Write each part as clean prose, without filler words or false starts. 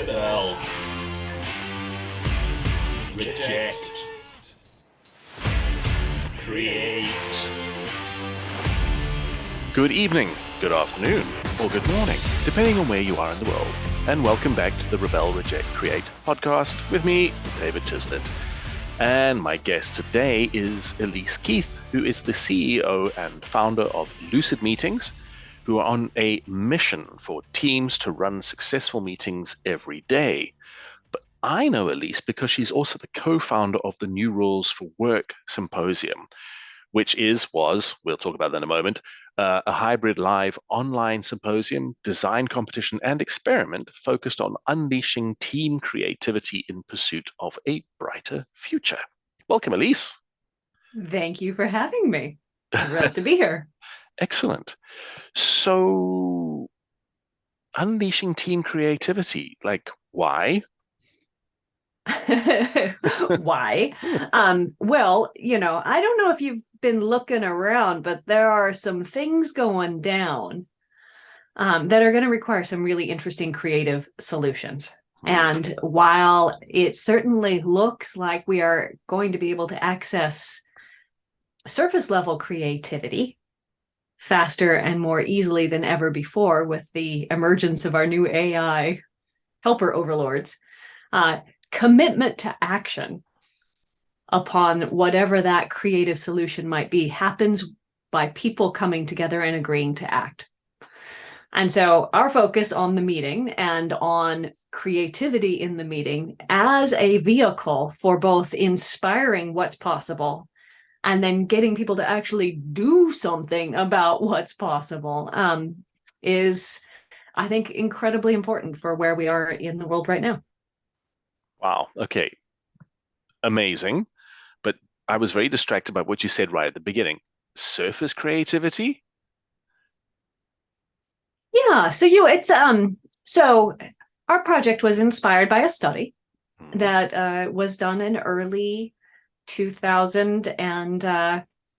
Rebel. Reject. Create. Good evening, good afternoon, or good morning, depending on where you are in the world. And welcome back to the Rebel, Reject, Create podcast with me, David Chislett. And my guest today is Elise Keith, who is the CEO and founder of Lucid Meetings, who are on a mission for teams to run successful meetings every day. But I know Elise because she's also the co-founder of the New Rules for Work Symposium, which we'll talk about that in a moment, a hybrid live online symposium, design competition, and experiment focused on unleashing team creativity in pursuit of a brighter future. Welcome, Elise. Thank you for having me. Thrilled to be here. Excellent. So, unleashing team creativity, why? Why? Well, I don't know if you've been looking around, but there are some things going down that are going to require some really interesting creative solutions. And while it certainly looks like we are going to be able to access surface level creativity faster and more easily than ever before with the emergence of our new AI helper overlords, commitment to action upon whatever that creative solution might be happens by people coming together and agreeing to act. And so our focus on the meeting and on creativity in the meeting as a vehicle for both inspiring what's possible and then getting people to actually do something about what's possible is, I think, incredibly important for where we are in the world right now. Wow. Okay. Amazing. But I was very distracted by what you said right at the beginning. Surface creativity? Yeah. So our project was inspired by a study that was done in early 2000 and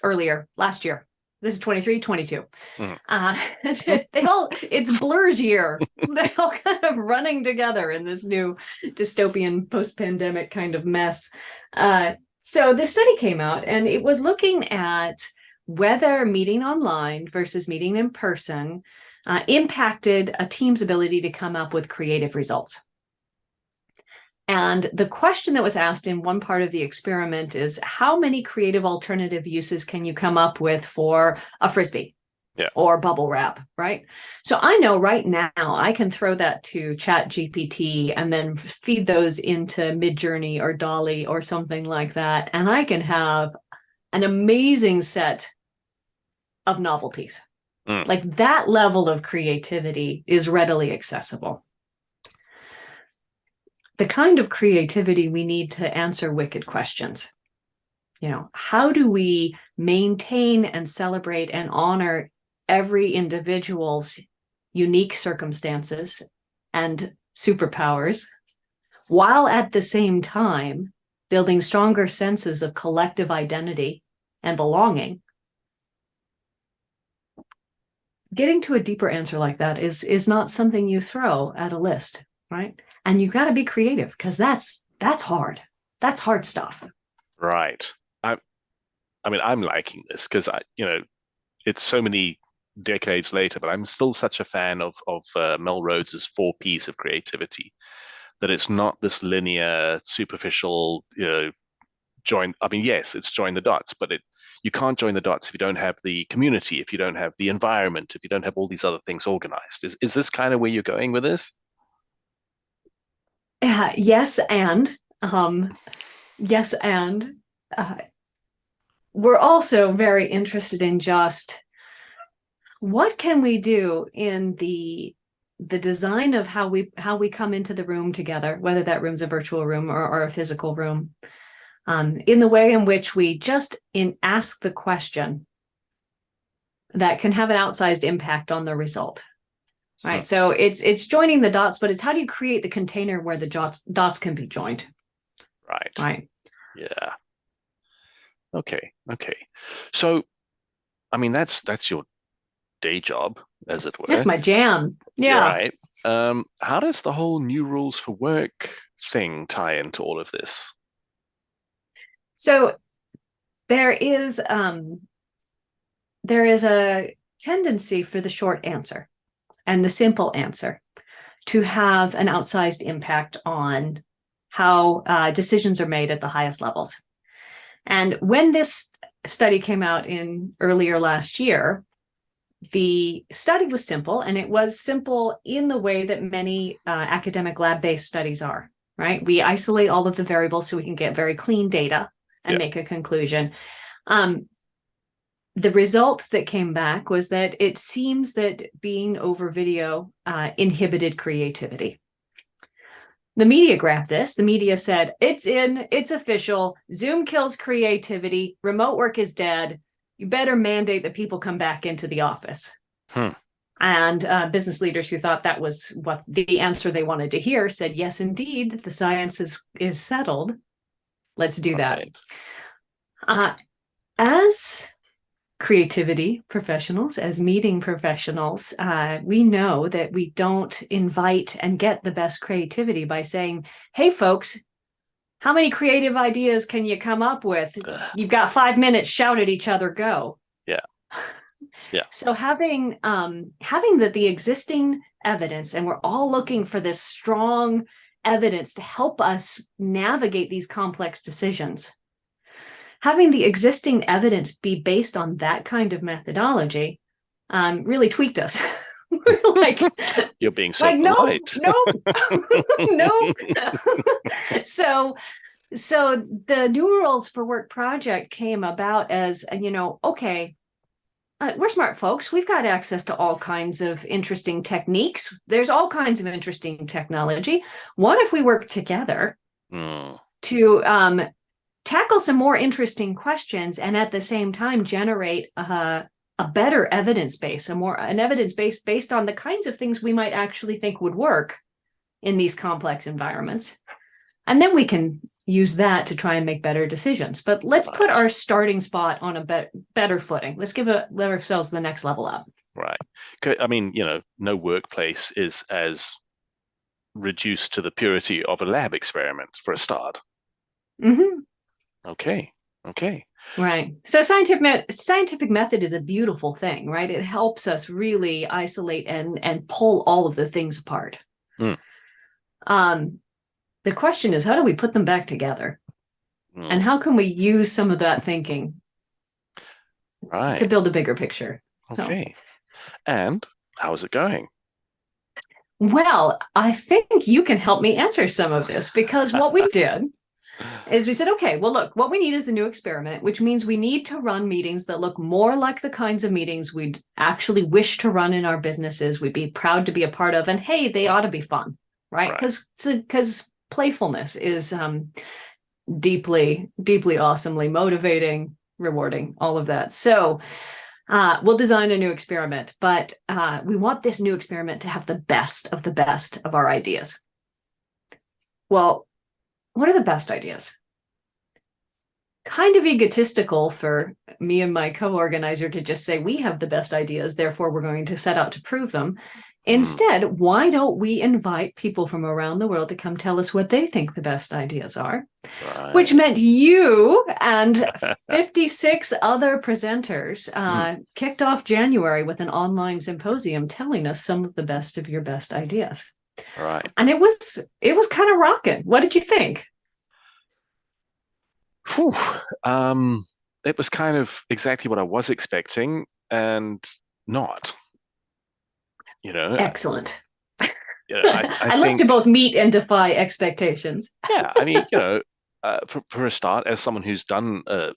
earlier last year. This is 23, 22. It's Blur's year. They're all kind of running together in this new dystopian post-pandemic kind of mess. So this study came out and it was looking at whether meeting online versus meeting in person impacted a team's ability to come up with creative results. And the question that was asked in one part of the experiment is, how many creative alternative uses can you come up with for a Frisbee or bubble wrap, right? So I know right now I can throw that to ChatGPT and then feed those into Midjourney or Dolly or something like that. And I can have an amazing set of novelties. Like that level of creativity is readily accessible. The kind of creativity we need to answer wicked questions. How do we maintain and celebrate and honor every individual's unique circumstances and superpowers, while at the same time building stronger senses of collective identity and belonging? Getting to a deeper answer like that is not something you throw at a list, right? And you got to be creative because that's hard. That's hard stuff. Right. I'm liking this because it's so many decades later, but I'm still such a fan of Mel Rhodes's 4 Ps of creativity, that it's not this linear, superficial, join. I mean, yes, it's join the dots, but you can't join the dots if you don't have the community, if you don't have the environment, if you don't have all these other things organized. Is this kind of where you're going with this? Yes, and we're also very interested in just what can we do in the design of how we come into the room together, whether that room's a virtual room or a physical room, in the way in which we just ask the question that can have an outsized impact on the result. Right. So it's joining the dots, but it's how do you create the container where the dots can be joined? Right. Yeah. Okay. So, I mean, that's your day job, as it were. That's my jam. You're Yeah. right. How does the whole new rules for work thing tie into all of this? So there is a tendency for the short answer and the simple answer to have an outsized impact on how decisions are made at the highest levels. And when this study came out in earlier last year, the study was simple, and it was simple in the way that many academic lab-based studies are, right? We isolate all of the variables so we can get very clean data and make a conclusion. The result that came back was that it seems that being over video inhibited creativity. The media grabbed this. The media said, it's official. Zoom kills creativity. Remote work is dead. You better mandate that people come back into the office. And business leaders who thought that was what the answer they wanted to hear said, yes, indeed, the science is settled. Let's do that. As creativity professionals, as meeting professionals, we know that we don't invite and get the best creativity by saying, hey, folks, how many creative ideas can you come up with? You've got 5 minutes, shout at each other, go. Yeah. So having the existing evidence, and we're all looking for this strong evidence to help us navigate these complex decisions. Having the existing evidence be based on that kind of methodology really tweaked us. We're like, you're being so like, polite. No. So the New Rules for Work project came about as, okay, we're smart folks. We've got access to all kinds of interesting techniques. There's all kinds of interesting technology. What if we work together to tackle some more interesting questions and at the same time generate a better evidence base, an evidence base based on the kinds of things we might actually think would work in these complex environments. And then we can use that to try and make better decisions. But let's put our starting spot on a better footing. Let's let ourselves the next level up. Right. I mean, no workplace is as reduced to the purity of a lab experiment for a start. Mm-hmm. Okay. Right. So scientific method is a beautiful thing, right? It helps us really isolate and pull all of the things apart. The question is, how do we put them back together? And how can we use some of that thinking to build a bigger picture? Okay. And how is it going? Well, I think you can help me answer some of this, because what we did is we said, okay, well, look, what we need is a new experiment, which means we need to run meetings that look more like the kinds of meetings we'd actually wish to run in our businesses, we'd be proud to be a part of, and hey, they ought to be fun, right? Because playfulness is deeply, deeply awesomely motivating, rewarding, all of that. So we'll design a new experiment, but we want this new experiment to have the best of our ideas. Well, what are the best ideas? Kind of egotistical for me and my co-organizer to just say we have the best ideas, therefore we're going to set out to prove them. Instead, why don't we invite people from around the world to come tell us what they think the best ideas are? Right. Which meant you and 56 other presenters kicked off January with an online symposium telling us some of the best of your best ideas. Right. And it was kind of rocking. What did you think? Whew. It was kind of exactly what I was expecting and not. Excellent. I love to both meet and defy expectations. Yeah, I mean, for a start, as someone who's done a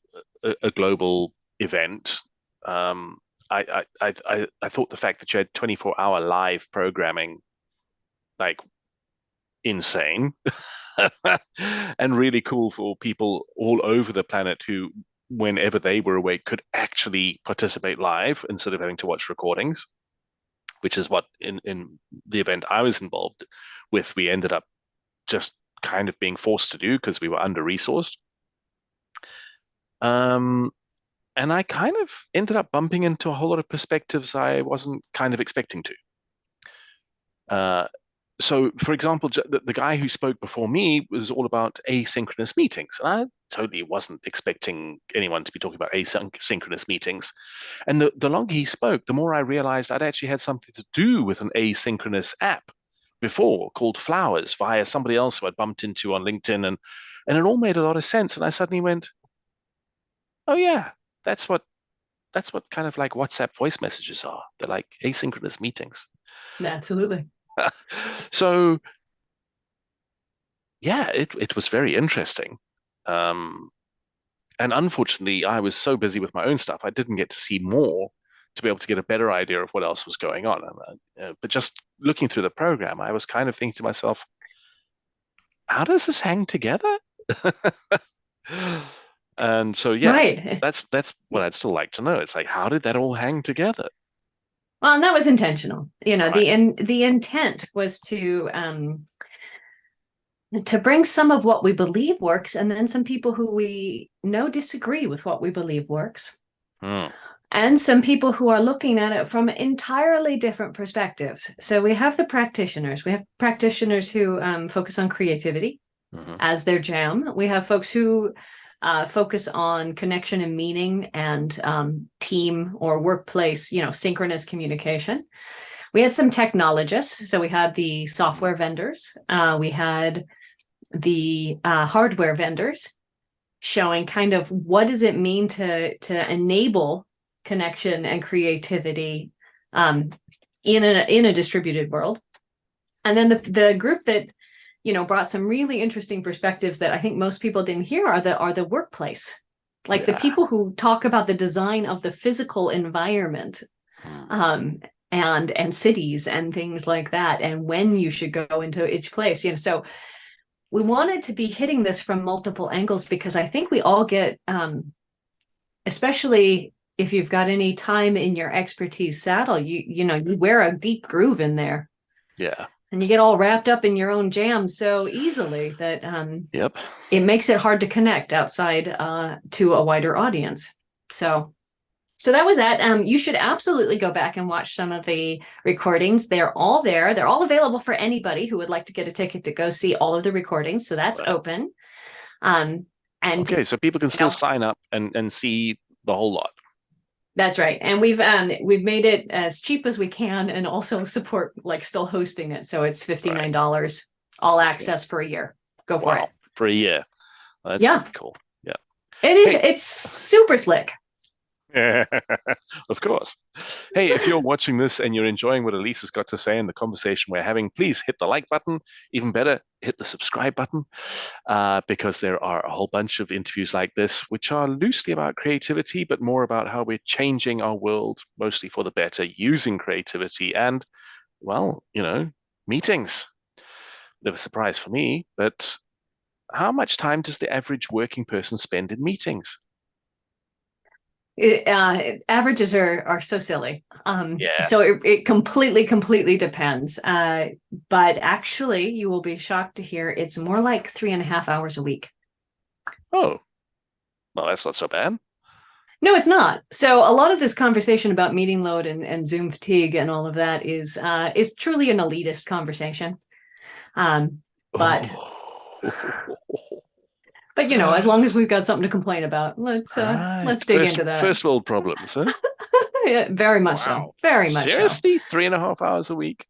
global event, I thought the fact that you had 24-hour live programming, like, insane, and really cool for people all over the planet who, whenever they were awake, could actually participate live instead of having to watch recordings, which is what in the event I was involved with, we ended up just kind of being forced to do because we were under-resourced. And And I kind of ended up bumping into a whole lot of perspectives I wasn't kind of expecting to. So, for example, the guy who spoke before me was all about asynchronous meetings. And I totally wasn't expecting anyone to be talking about asynchronous meetings. And the longer he spoke, the more I realized I'd actually had something to do with an asynchronous app before called Flowers via somebody else who I'd bumped into on LinkedIn. And it all made a lot of sense. And I suddenly went, oh, yeah, that's what kind of like WhatsApp voice messages are. They're like asynchronous meetings. Absolutely. So yeah, it was very interesting. Um, and unfortunately, I was so busy with my own stuff, I didn't get to see more to be able to get a better idea of what else was going on. But just looking through the program, I was kind of thinking to myself, how does this hang together? And so, yeah, Right. that's what I'd still like to know. It's like, how did that all hang together? Well, and that was intentional. Right. The intent was to bring some of what we believe works, and then some people who we know disagree with what we believe works, Hmm. and some people who are looking at it from entirely different perspectives. So we have the practitioners. We have practitioners who focus on creativity Mhm. as their jam. We have folks who focus on connection and meaning and team or workplace, synchronous communication. We had some technologists. So we had the software vendors. We had the hardware vendors showing kind of what does it mean to enable connection and creativity in a distributed world. And then the group that brought some really interesting perspectives that I think most people didn't hear are the workplace, like the people who talk about the design of the physical environment, and cities and things like that, and when you should go into each place. So we wanted to be hitting this from multiple angles because I think we all get, especially if you've got any time in your expertise saddle, you wear a deep groove in there. Yeah. And you get all wrapped up in your own jam so easily that Yep. it makes it hard to connect outside to a wider audience. So that was that. You should absolutely go back and watch some of the recordings. They're all there. They're all available for anybody who would like to get a ticket to go see all of the recordings. So that's Right. open. And Okay, so people can still sign up and see the whole lot. That's right. And we've made it as cheap as we can and also support like still hosting it. So it's $59 all access for a year. Go for it. For a year. That's pretty cool. Yeah. It's super slick. Of course. Hey, if you're watching this and you're enjoying what Elise has got to say in the conversation we're having, please hit the like button. Even better, hit the subscribe button, because there are a whole bunch of interviews like this, which are loosely about creativity, but more about how we're changing our world, mostly for the better, using creativity and, well, meetings. Bit of a surprise for me, but how much time does the average working person spend in meetings? Averages are so silly. Yeah. So it completely depends. But actually, you will be shocked to hear it's more like 3.5 hours a week. Oh, well, that's not so bad. No, it's not. So a lot of this conversation about meeting load and Zoom fatigue and all of that is truly an elitist conversation. But as long as we've got something to complain about, let's dig into that. First world problems, huh? Yeah, very much so. Very much Seriously? 3.5 hours a week?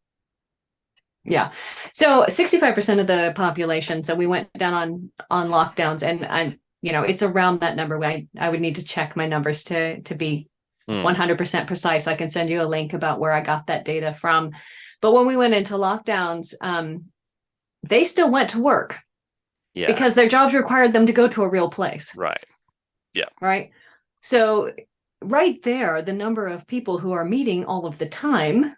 Yeah. So 65% of the population. So we went down on lockdowns, and it's around that number. I would need to check my numbers to be 100% precise. I can send you a link about where I got that data from. But when we went into lockdowns, they still went to work. Yeah. Because their jobs required them to go to a real place. Right. Yeah. Right. So right there, the number of people who are meeting all of the time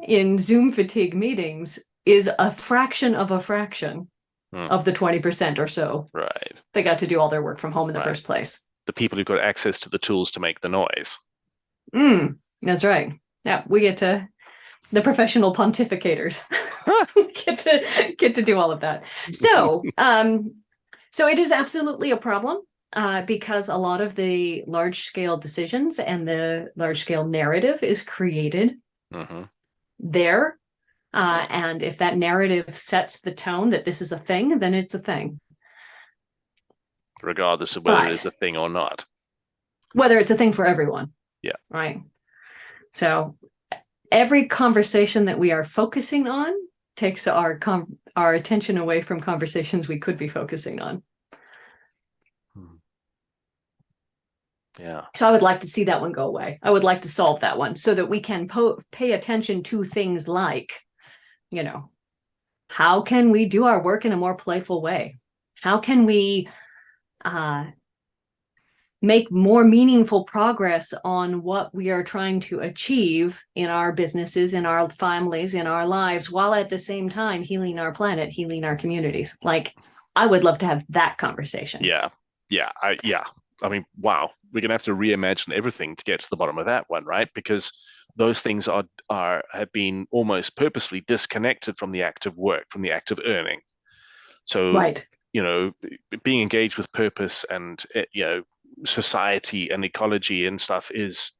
in Zoom fatigue meetings is a fraction of a fraction of the 20% or so. Right. They got to do all their work from home in the first place. The people who've got access to the tools to make the noise. That's right. Yeah, we get to the professional pontificators get to do all of that. So it is absolutely a problem. because a lot of the large-scale decisions and the large-scale narrative is created there. And if that narrative sets the tone that this is a thing, then it's a thing. Regardless of whether it is a thing or not. Whether it's a thing for everyone. Yeah. Right. So every conversation that we are focusing on takes our attention away from conversations we could be focusing on. Yeah. So I would like to see that one go away. I would like to solve that one so that we can pay attention to things like, how can we do our work in a more playful way? How can we make more meaningful progress on what we are trying to achieve in our businesses, in our families, in our lives, while at the same time healing our planet, healing our communities? Like, I would love to have that conversation. Yeah. I mean, wow. We're going to have to reimagine everything to get to the bottom of that one, right? Because those things have been almost purposefully disconnected from the act of work, from the act of earning. So, right. Being engaged with purpose and, society and ecology and stuff it's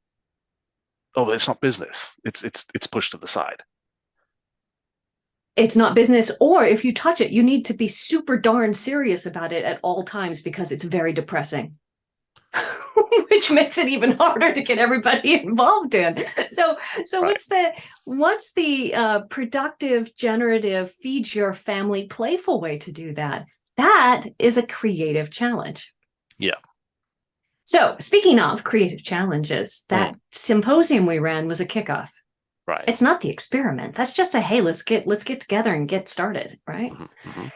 not business. It's pushed to the side. It's not business, or if you touch it, you need to be super darn serious about it at all times because it's very depressing. Which makes it even harder to get everybody involved in. So right. what's the productive, generative, feeds your family, playful way to do that? That is a creative challenge. Yeah. So speaking of creative challenges, that symposium we ran was a kickoff. Right. It's not the experiment. That's just hey, let's get together and get started, right? Mm-hmm.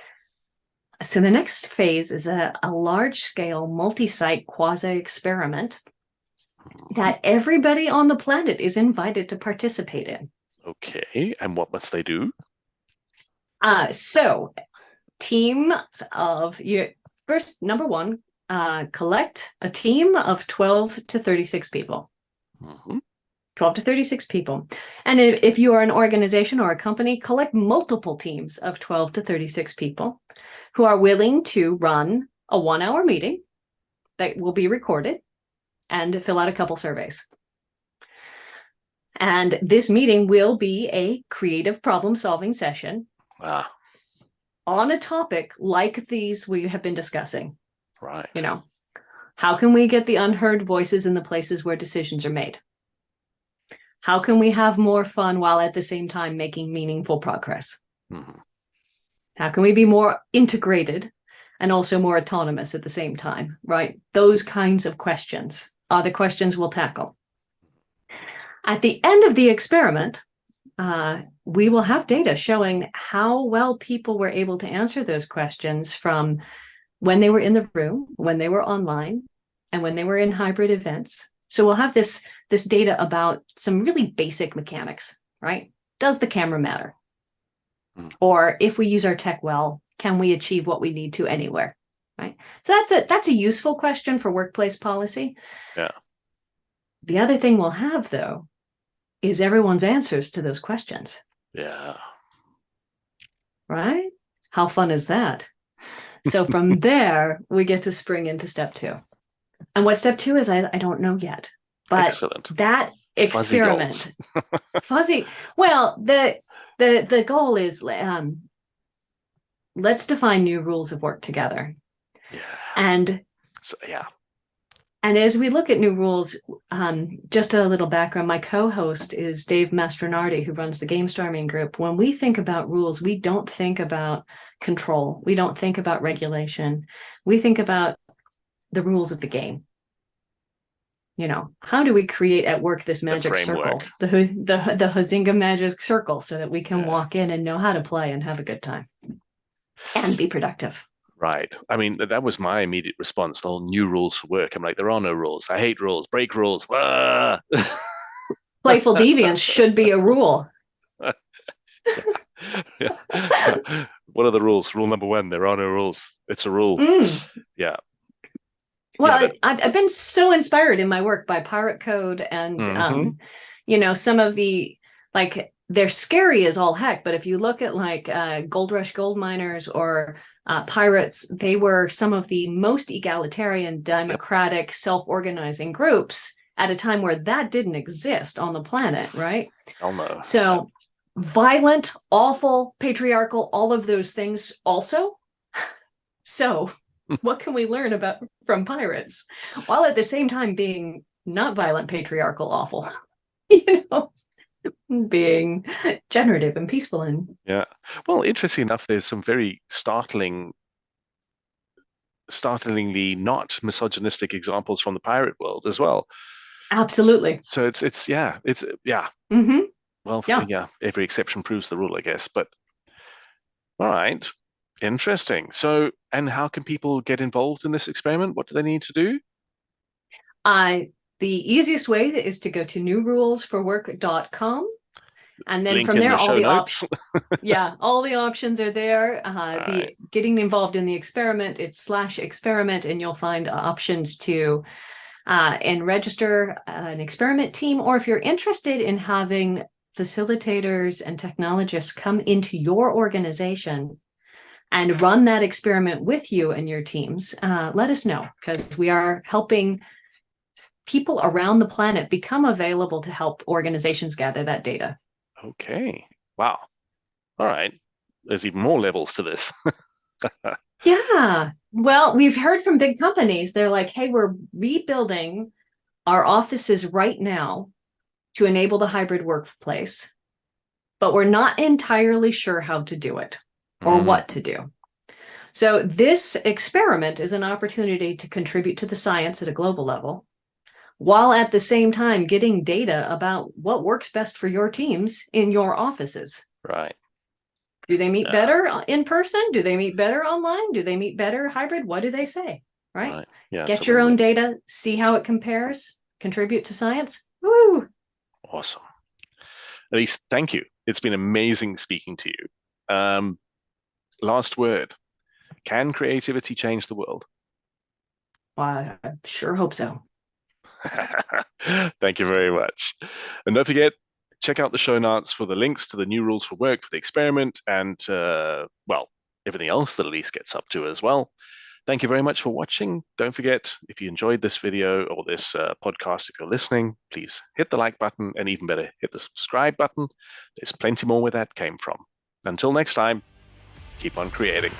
So the next phase is a large-scale, multi-site quasi-experiment that everybody on the planet is invited to participate in. Okay, and what must they do? So teams of first, number one, collect a team of 12 to 36 people. 12 to 36 people. And if you are an organization or a company, collect multiple teams of 12 to 36 people who are willing to run a 1-hour meeting that will be recorded and fill out a couple surveys. And this meeting will be a creative problem-solving session on a topic like these we have been discussing. Right. How can we get the unheard voices in the places where decisions are made? How can we have more fun while at the same time making meaningful progress? How can we be more integrated and also more autonomous at the same time, right? Those kinds of questions are the questions we'll tackle. At the end of the experiment, we will have data showing how well people were able to answer those questions from when they were in the room, when they were online, and when they were in hybrid events. So we'll have this data about some really basic mechanics, right? Does the camera matter? Or if we use our tech well, can we achieve what we need to anywhere, right? So that's a useful question for workplace policy. Yeah. The other thing we'll have, though, is everyone's answers to those questions. Yeah. Right? How fun is that? So from there, we get to spring into step 2. And what step 2 is, I don't know yet. But excellent. That experiment, well, the goal is let's define new rules of work together. Yeah. And as we look at new rules, just a little background, my co-host is Dave Mastronardi, who runs the Gamestorming Group. When we think about rules, we don't think about control. We don't think about regulation. We think about the rules of the game. How do we create at work this magic circle, the Huizinga magic circle, so that we can walk in and know how to play and have a good time and be productive? Right. I mean, that was my immediate response, the whole new rules for work. I'm like, there are no rules. I hate rules. Break rules. Playful deviance should be a rule. Yeah. What are the rules? Rule number 1, there are no rules. It's a rule. Yeah. Well, I've been so inspired in my work by Pirate Code and, some of the, they're scary as all heck. But if you look at like Gold Rush gold miners or pirates, they were some of the most egalitarian, democratic, self-organizing groups at a time where that didn't exist on the planet, right? Hell no. So violent, awful, patriarchal, all of those things also. So what can we learn about from pirates while at the same time being not violent, patriarchal, awful? You know, being generative and peaceful and Yeah. Well, interesting enough, there's some very startlingly not misogynistic examples from the pirate world as well. absolutely. So it's yeah. Mm-hmm. Well, Yeah. yeah, every exception proves the rule, I guess. But all right, interesting. So, and how can people get involved in this experiment? What do they need to do? The easiest way is to go to newrulesforwork.com. And then Link from in there, the all show the notes. all the options are there. Right. Getting involved in the experiment, it's /experiment, and you'll find options to and register an experiment team, or if you're interested in having facilitators and technologists come into your organization and run that experiment with you and your teams, let us know, because we are helping people around the planet become available to help organizations gather that data. Okay. Wow. All right. There's even more levels to this. Yeah. Well, we've heard from big companies. They're like, hey, we're rebuilding our offices right now to enable the hybrid workplace, but we're not entirely sure how to do it or what to do. So this experiment is an opportunity to contribute to the science at a global level, while at the same time getting data about what works best for your teams in your offices. Right. Do they meet better in person? Do they meet better online? Do they meet better hybrid? What do they say? Right? Yeah. Get So your own data, see how it compares, contribute to science. Woo! Awesome. Elise, thank you. It's been amazing speaking to you. Last word. Can creativity change the world? I sure hope so. Thank you very much. And don't forget, check out the show notes for the links to the new rules for work for the experiment and, well, everything else that Elise gets up to as well. Thank you very much for watching. Don't forget, if you enjoyed this video or this podcast, if you're listening, please hit the like button, and even better, hit the subscribe button. There's plenty more where that came from. Until next time, keep on creating.